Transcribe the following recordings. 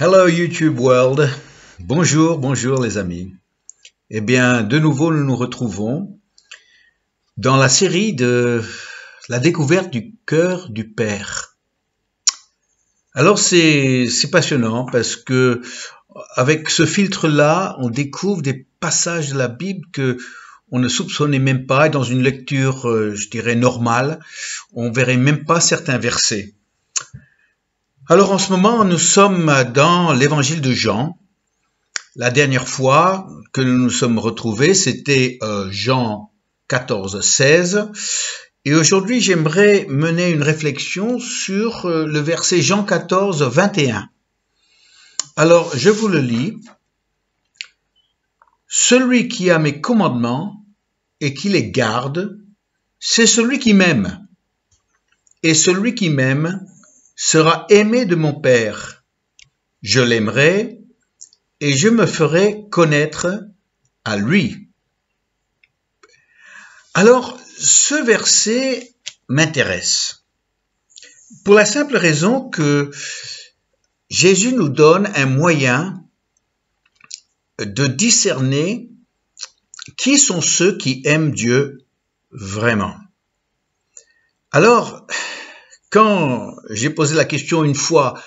Hello YouTube World, bonjour les amis. Eh bien, de nouveau nous nous retrouvons dans la série de la découverte du cœur du Père. Alors c'est passionnant parce que avec ce filtre-là, on découvre des passages de la Bible que on ne soupçonnait même pas, et dans une lecture, je dirais, normale, on verrait même pas certains versets. Alors en ce moment, nous sommes dans l'évangile de Jean. La dernière fois que nous nous sommes retrouvés, c'était Jean 14, 16. Et aujourd'hui, j'aimerais mener une réflexion sur le verset Jean 14, 21. Alors, je vous le lis. « Celui qui a mes commandements et qui les garde, c'est celui qui m'aime. Et celui qui m'aime sera aimé de mon Père. Je l'aimerai et je me ferai connaître à lui. » Alors, ce verset m'intéresse pour la simple raison que Jésus nous donne un moyen de discerner qui sont ceux qui aiment Dieu vraiment. Alors, quand j'ai posé la question une fois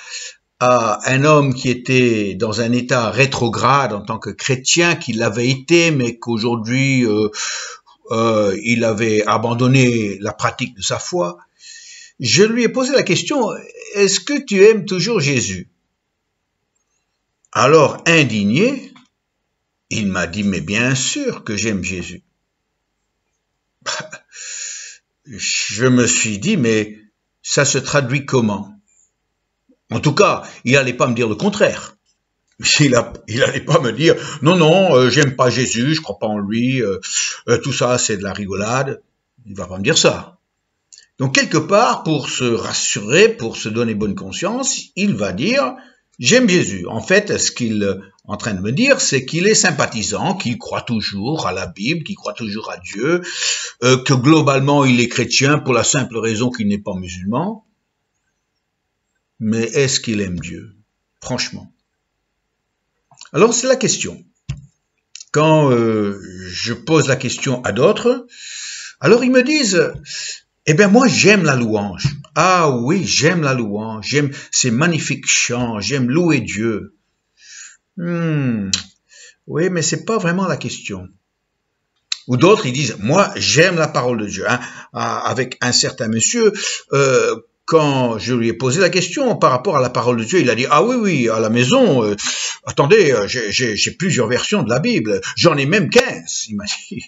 à un homme qui était dans un état rétrograde en tant que chrétien, qu'il l'avait été, mais qu'aujourd'hui il avait abandonné la pratique de sa foi, je lui ai posé la question, est-ce que tu aimes toujours Jésus? Alors, indigné, il m'a dit, mais bien sûr que j'aime Jésus. Je me suis dit, mais ça se traduit comment? En tout cas, il n'allait pas me dire le contraire. Il n'allait pas me dire, non, j'aime pas Jésus, je crois pas en lui, tout ça c'est de la rigolade. Il va pas me dire ça. Donc quelque part, pour se rassurer, pour se donner bonne conscience, il va dire, j'aime Jésus. En fait, ce qu'il est en train de me dire, c'est qu'il est sympathisant, qu'il croit toujours à la Bible, qu'il croit toujours à Dieu, que globalement il est chrétien pour la simple raison qu'il n'est pas musulman. Mais est-ce qu'il aime Dieu? Franchement. Alors c'est la question. Quand je pose la question à d'autres, alors ils me disent, eh bien moi j'aime la louange. Ah oui, j'aime la louange, j'aime ces magnifiques chants, j'aime louer Dieu. Oui, mais c'est pas vraiment la question. Ou d'autres, ils disent, moi j'aime la parole de Dieu. Avec un certain monsieur, quand je lui ai posé la question par rapport à la parole de Dieu, il a dit, ah oui, à la maison, attendez, j'ai plusieurs versions de la Bible, j'en ai même 15, il m'a dit,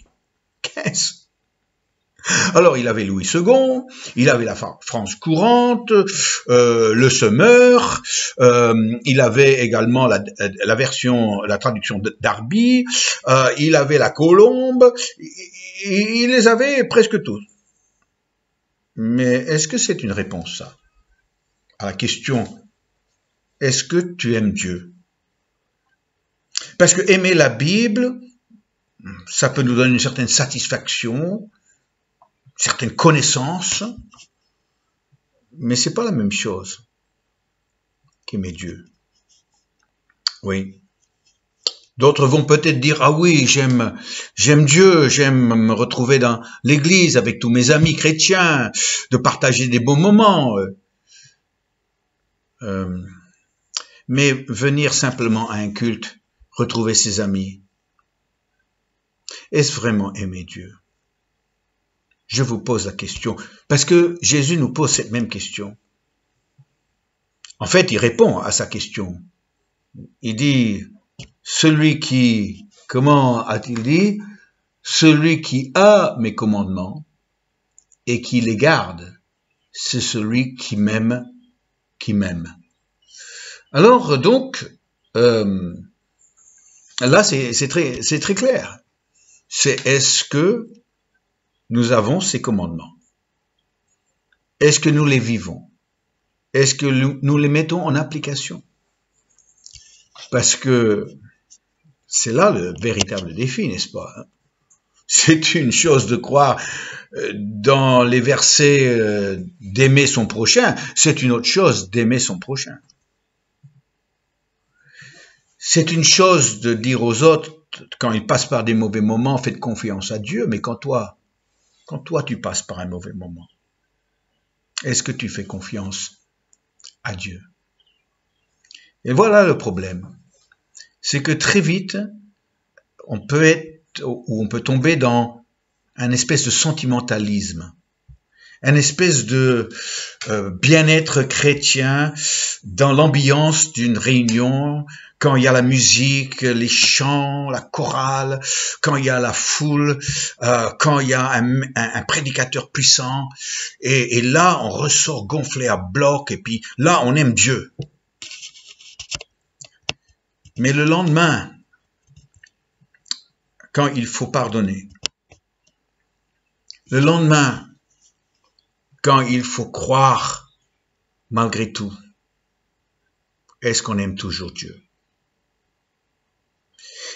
15. Alors, il avait Louis II, il avait la France courante, le Semeur, il avait également la version, la traduction d'Arby, il avait la Colombe, il les avait presque tous. Mais est-ce que c'est une réponse, ça, à la question, est-ce que tu aimes Dieu? Parce que aimer la Bible, ça peut nous donner une certaine satisfaction, certaines connaissances, mais c'est pas la même chose qu'aimer Dieu. Oui. D'autres vont peut-être dire, ah oui, j'aime Dieu, j'aime me retrouver dans l'église avec tous mes amis chrétiens, de partager des bons moments. Mais venir simplement à un culte, retrouver ses amis, est-ce vraiment aimer Dieu? Je vous pose la question, parce que Jésus nous pose cette même question. En fait, il répond à sa question. Il dit, celui qui, comment a-t-il dit? Celui qui a mes commandements et qui les garde, c'est celui qui m'aime, qui m'aime. Alors, donc, là, c'est très clair. C'est est-ce que nous avons ces commandements? Est-ce que nous les vivons? Est-ce que nous les mettons en application? Parce que c'est là le véritable défi, n'est-ce pas? C'est une chose de croire dans les versets d'aimer son prochain, c'est une autre chose d'aimer son prochain. C'est une chose de dire aux autres, quand ils passent par des mauvais moments, faites confiance à Dieu, mais quand toi tu passes par un mauvais moment, est-ce que tu fais confiance à Dieu? Et voilà le problème. C'est que très vite, on peut tomber dans un espèce de sentimentalisme, un espèce de bien-être chrétien dans l'ambiance d'une réunion, quand il y a la musique, les chants, la chorale, quand il y a la foule, quand il y a un prédicateur puissant, et là on ressort gonflé à bloc, et puis là on aime Dieu. Mais le lendemain, quand il faut pardonner, le lendemain, quand il faut croire malgré tout, est-ce qu'on aime toujours Dieu?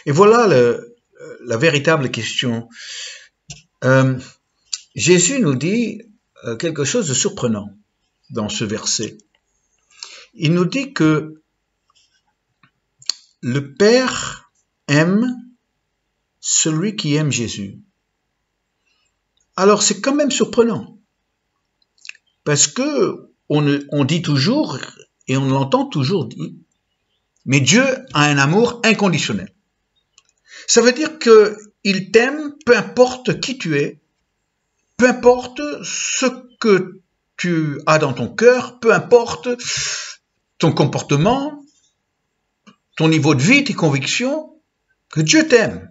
Et voilà la véritable question. Jésus nous dit quelque chose de surprenant dans ce verset. Il nous dit que le Père aime celui qui aime Jésus. Alors c'est quand même surprenant, parce que on dit toujours, et on l'entend toujours dire, mais Dieu a un amour inconditionnel. Ça veut dire qu'il t'aime, peu importe qui tu es, peu importe ce que tu as dans ton cœur, peu importe ton comportement, ton niveau de vie, tes convictions, que Dieu t'aime.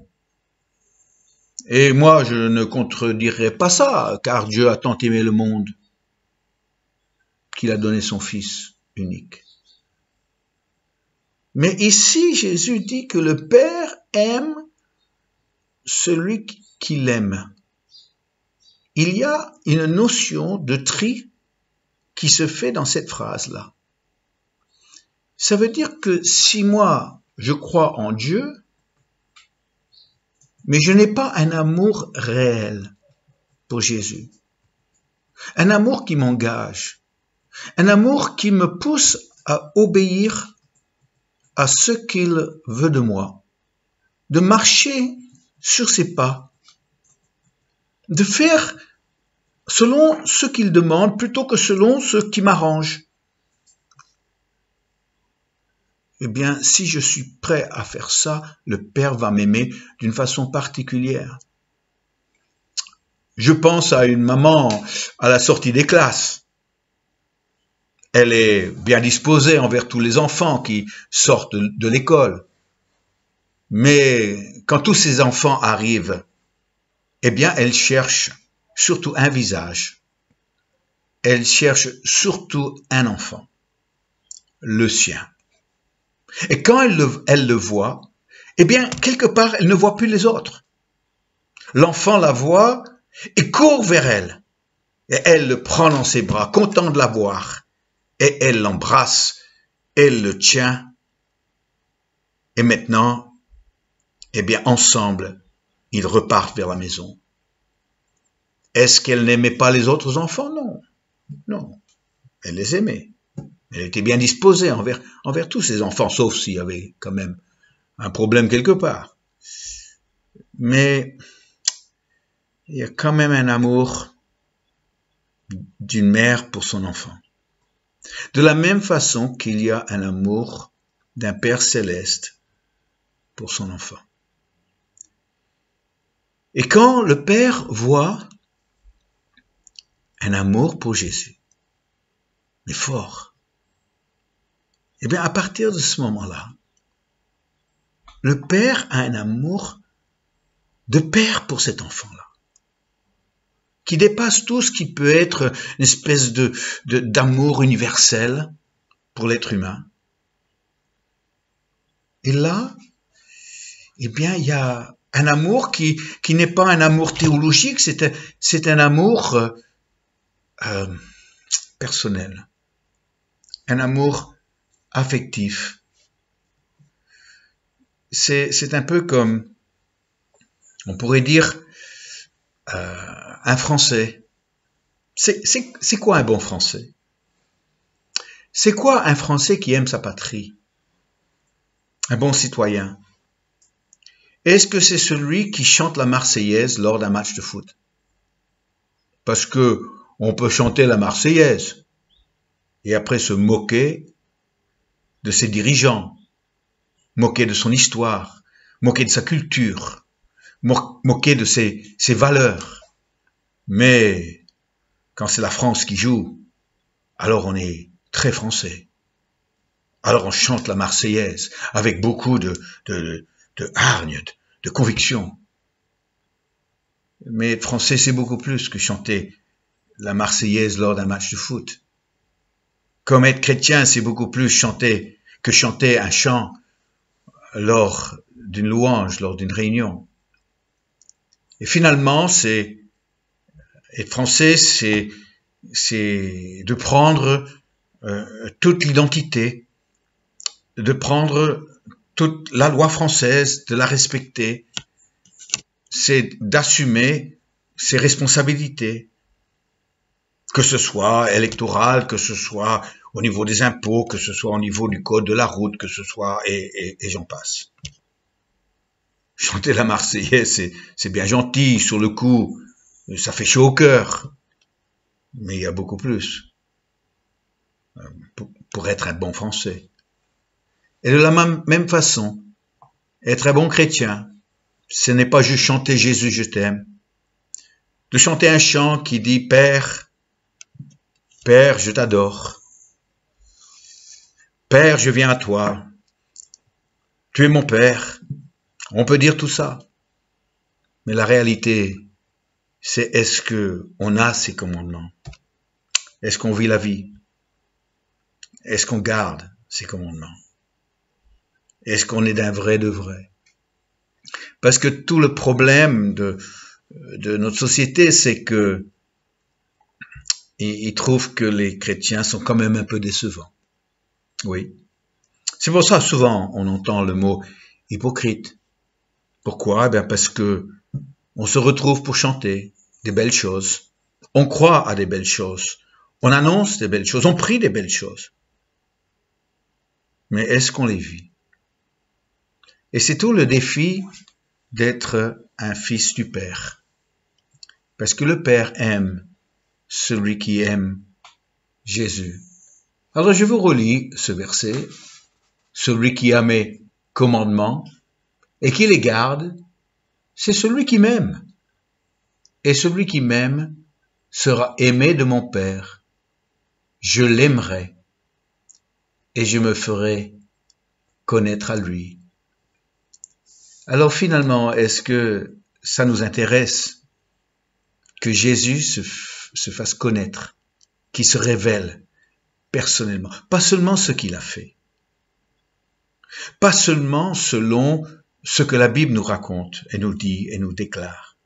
Et moi, je ne contredirai pas ça, car Dieu a tant aimé le monde qu'il a donné son Fils unique. Mais ici, Jésus dit que le Père aime celui qui l'aime. Il y a une notion de tri qui se fait dans cette phrase-là. Ça veut dire que si moi, je crois en Dieu, mais je n'ai pas un amour réel pour Jésus, un amour qui m'engage, un amour qui me pousse à obéir à ce qu'il veut de moi, de marcher sur ses pas, de faire selon ce qu'il demande plutôt que selon ce qui m'arrange. Eh bien, si je suis prêt à faire ça, le Père va m'aimer d'une façon particulière. Je pense à une maman à la sortie des classes. Elle est bien disposée envers tous les enfants qui sortent de l'école. Mais quand tous ces enfants arrivent, eh bien, elle cherche surtout un visage. Elle cherche surtout un enfant, le sien. Et quand elle le voit, eh bien, quelque part, elle ne voit plus les autres. L'enfant la voit et court vers elle. Et elle le prend dans ses bras, content de la voir. Et elle l'embrasse, elle le tient. Et maintenant, eh bien, ensemble, ils repartent vers la maison. Est-ce qu'elle n'aimait pas les autres enfants? Non. Non. Elle les aimait. Elle était bien disposée envers tous ses enfants, sauf s'il y avait quand même un problème quelque part. Mais il y a quand même un amour d'une mère pour son enfant. De la même façon qu'il y a un amour d'un Père céleste pour son enfant. Et quand le Père voit un amour pour Jésus, mais fort, eh bien à partir de ce moment-là, le Père a un amour de Père pour cet enfant-là, qui dépasse tout ce qui peut être une espèce d'amour universel pour l'être humain. Et là, eh bien, il y a un amour qui n'est pas un amour théologique, c'est un amour personnel, un amour affectif. C'est un peu comme, on pourrait dire, un Français. C'est quoi un bon Français? C'est quoi un Français qui aime sa patrie? un bon citoyen? Est-ce que c'est celui qui chante la Marseillaise lors d'un match de foot? Parce que on peut chanter la Marseillaise et après se moquer de ses dirigeants, moquer de son histoire, moquer de sa culture, moquer de ses valeurs. Mais quand c'est la France qui joue, alors on est très français. Alors on chante la Marseillaise avec beaucoup de hargne, de conviction. Mais être français, c'est beaucoup plus que chanter la Marseillaise lors d'un match de foot. Comme être chrétien, c'est beaucoup plus que chanter un chant lors d'une louange, lors d'une réunion. Et finalement, être français, c'est de prendre toute l'identité, de prendre toute la loi française, de la respecter, c'est d'assumer ses responsabilités, que ce soit électoral, que ce soit au niveau des impôts, que ce soit au niveau du code de la route, que ce soit, et j'en passe. Chanter la Marseillaise, c'est bien gentil, sur le coup, ça fait chaud au cœur, mais il y a beaucoup plus pour être un bon Français. Et de la même façon, être un bon chrétien, ce n'est pas juste chanter Jésus, je t'aime. De chanter un chant qui dit Père, Père, je t'adore. Père, je viens à toi. Tu es mon Père. On peut dire tout ça. Mais la réalité, c'est est-ce qu'on a ces commandements? Est-ce qu'on vit la vie? Est-ce qu'on garde ces commandements? Est-ce qu'on est d'un vrai de vrai? Parce que tout le problème de notre société, c'est que ils trouvent que les chrétiens sont quand même un peu décevants. Oui. C'est pour ça souvent on entend le mot hypocrite. Pourquoi? Eh bien parce que on se retrouve pour chanter des belles choses. On croit à des belles choses. On annonce des belles choses. On prie des belles choses. Mais est-ce qu'on les vit? Et c'est tout le défi d'être un fils du Père. Parce que le Père aime celui qui aime Jésus. Alors je vous relis ce verset. Celui qui a mes commandements et qui les garde, c'est celui qui m'aime. Et celui qui m'aime sera aimé de mon Père. Je l'aimerai et je me ferai connaître à lui. Alors finalement, est-ce que ça nous intéresse que Jésus se fasse connaître, qu'il se révèle personnellement, pas seulement ce qu'il a fait, pas seulement selon ce que la Bible nous raconte et nous dit et nous déclare,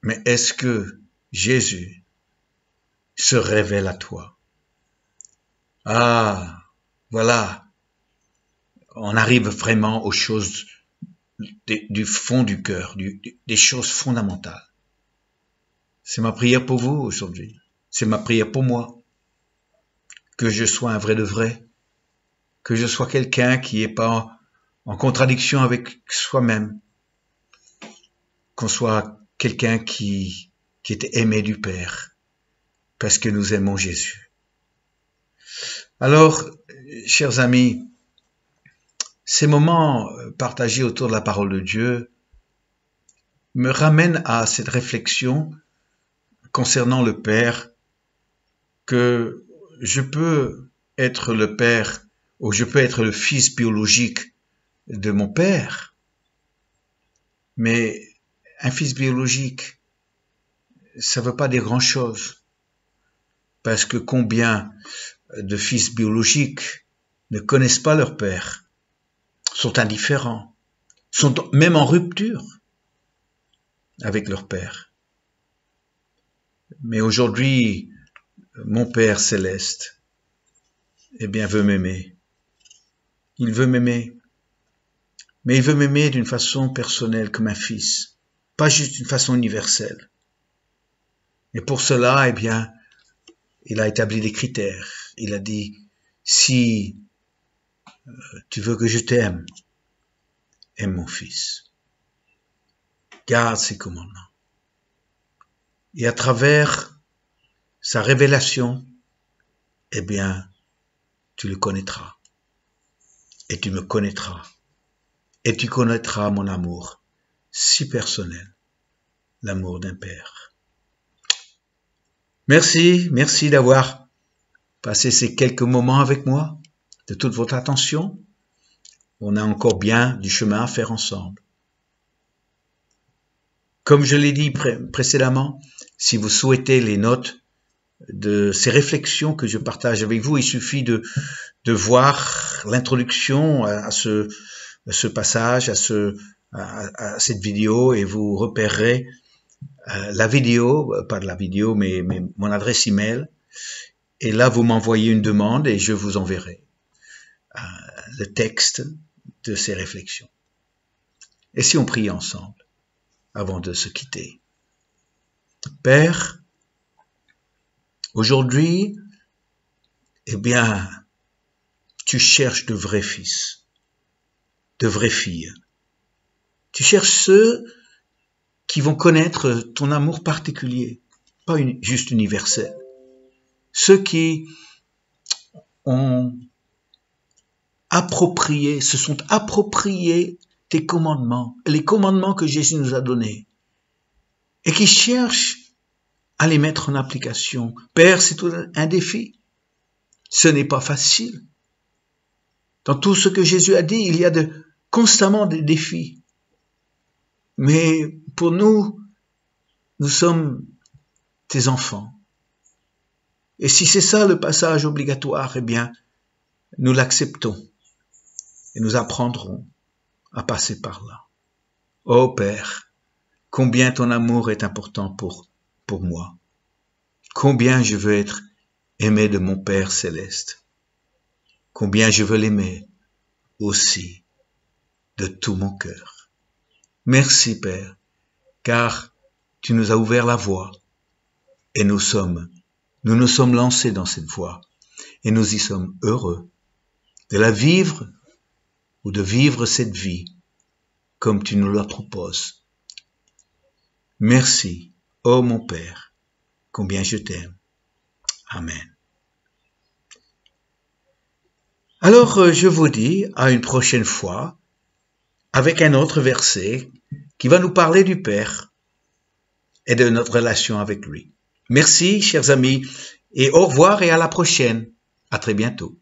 mais est-ce que Jésus se révèle à toi? Ah, voilà, on arrive vraiment aux choses du fond du cœur, des choses fondamentales. C'est ma prière pour vous aujourd'hui. C'est ma prière pour moi. Que je sois un vrai de vrai. Que je sois quelqu'un qui n'est pas en contradiction avec soi-même. Qu'on soit quelqu'un qui est aimé du Père. Parce que nous aimons Jésus. Alors, chers amis, ces moments partagés autour de la parole de Dieu me ramènent à cette réflexion concernant le Père, que je peux être le Père ou je peux être le fils biologique de mon Père, mais un fils biologique, ça ne veut pas dire grand-chose, parce que combien de fils biologiques ne connaissent pas leur Père, sont indifférents, sont même en rupture avec leur Père. Mais aujourd'hui, mon Père céleste, eh bien, veut m'aimer. Il veut m'aimer. Mais il veut m'aimer d'une façon personnelle comme un fils, pas juste d'une façon universelle. Et pour cela, eh bien, il a établi des critères. Il a dit, si tu veux que je t'aime. Aime mon fils. Garde ses commandements. Et à travers sa révélation, eh bien, tu le connaîtras. Et tu me connaîtras. Et tu connaîtras mon amour si personnel, l'amour d'un père. Merci d'avoir passé ces quelques moments avec moi, de toute votre attention. On a encore bien du chemin à faire ensemble. Comme je l'ai dit précédemment, si vous souhaitez les notes de ces réflexions que je partage avec vous, il suffit de voir l'introduction à ce passage, à cette vidéo, et vous repérerez la vidéo, pas de la vidéo, mais mon adresse email. Et là, vous m'envoyez une demande et je vous enverrai le texte de ces réflexions. Et si on prie ensemble avant de se quitter. Père, aujourd'hui, eh bien, tu cherches de vrais fils, de vraies filles. Tu cherches ceux qui vont connaître ton amour particulier, pas juste universel. Ceux qui ont se sont appropriés tes commandements, les commandements que Jésus nous a donnés, et qui cherchent à les mettre en application. Père, c'est tout un défi. Ce n'est pas facile. Dans tout ce que Jésus a dit, il y a constamment des défis. Mais pour nous, nous sommes tes enfants. Et si c'est ça le passage obligatoire, eh bien, nous l'acceptons et nous apprendrons à passer par là. Oh Père, combien ton amour est important pour moi. Combien je veux être aimé de mon Père céleste. Combien je veux l'aimer aussi de tout mon cœur. Merci Père, car tu nous as ouvert la voie et nous nous sommes lancés dans cette voie et nous y sommes heureux de la vivre ou de vivre cette vie comme tu nous la proposes. Merci, ô mon Père, combien je t'aime. Amen. Alors, je vous dis à une prochaine fois avec un autre verset qui va nous parler du Père et de notre relation avec lui. Merci, chers amis, et au revoir et à la prochaine. À très bientôt.